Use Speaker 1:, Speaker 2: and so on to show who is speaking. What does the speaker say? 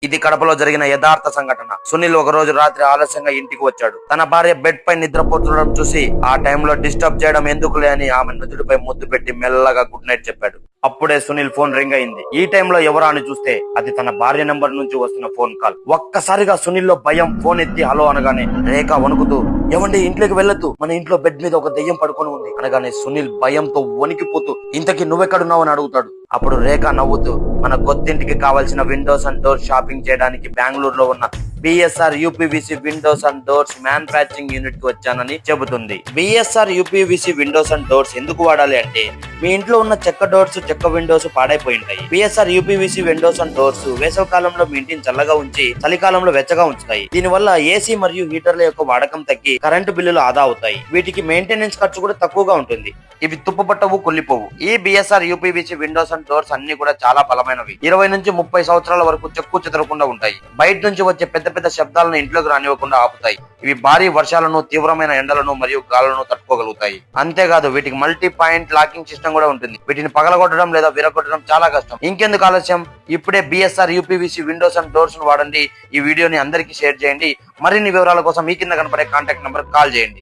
Speaker 1: ఇది కడపలో జరిగిన యథార్థ సంఘటన. సునీల్ ఒక రోజు రాత్రి ఆలస్యంగా ఇంటికి వచ్చాడు. తన భార్య బెడ్ పై నిద్రపోతుండడం చూసి ఆ టైంలో డిస్టర్బ్ చేయడం ఎందుకులే అని ఆమె నుదుటిపై ముద్దు పెట్టి మెల్లగా గుడ్ నైట్ చెప్పాడు. అప్పుడే సునీల్ ఫోన్ రింగ్ అయింది. ఈ టైంలో ఎవరా అని చూస్తే అది తన భార్య నెంబర్ నుంచి వస్తున్న ఫోన్ కాల్. ఒక్కసారిగా సునీల్ లో భయం. ఫోన్ ఎత్తి హలో అనగానే రేఖ వణుకుతూ, ఏమండి ఇంట్లోకి వెళ్ళొద్దు, మన ఇంట్లో బెడ్ మీద ఒక దెయ్యం పడుకొని ఉంది అనగానే సునీల్ భయంతో వణికిపోతూ, ఇంతకీ నువ్వెక్కడున్నావు అని అడుగుతాడు. అప్పుడు రేఖ నవ్వుతూ, మన కొత్తింటికి కావాల్సిన విండోస్ అండ్ డోర్స్ షాపింగ్ చేయడానికి బెంగళూరులో ఉన్న BSR UPVC Windows and doors manufacturing unit కి వచ్చానని చెబుతుంది. BSR UPVC Windows and doors ఎందుకు వాడాలి అంటే, మీ ఇంట్లో ఉన్న చెక్క డోర్స్, చెక్క విండోస్ పాడైపోయి ఉంటాయి. BSR UPVC Windows and doors వేసవి కాలంలో మీ ఇంటిని చల్లగా ఉంచి చలికాలంలో వెచ్చగా ఉంచుతాయి. దీనివల్ల ఏసీ మరియు హీటర్ల యొక్క వాడకం తగ్గి కరెంటు బిల్లులు ఆదా అవుతాయి. వీటికి మెయింటెనెన్స్ ఖర్చు కూడా తక్కువగా ఉంటుంది. ఇవి తుప్పుపట్టవు, కుళ్ళిపోవు. ఈ BSR UPVC Windows and doors అన్ని కూడా చాలా బలమైనవి. 20 నుంచి 30 సంవత్సరాల వరకు చెక్కు చెదరకుండా ఉంటాయి. బయట నుంచి వచ్చే పెద్ద పెద్ద శబ్దాలను ఇంట్లోకి రానివ్వకుండా ఆపుతాయి. ఇవి భారీ వర్షాలను, తీవ్రమైన ఎండలను మరియు గాలులను తట్టుకోగలుగుతాయి. అంతేకాదు వీటికి మల్టీ పాయింట్ లాకింగ్ సిస్టమ్ కూడా ఉంటుంది. వీటిని పగలగొట్టడం లేదా విరగొట్టడం చాలా కష్టం. ఇంకెందుకు ఆలస్యం, ఇప్పుడే BSR UPVC Windows and doors ను వాడండి. ఈ వీడియోని అందరికీ షేర్ చేయండి. మరిన్ని వివరాల కోసం ఈ కింద కనపడే కాంటాక్ట్ నంబర్ కాల్ చేయండి.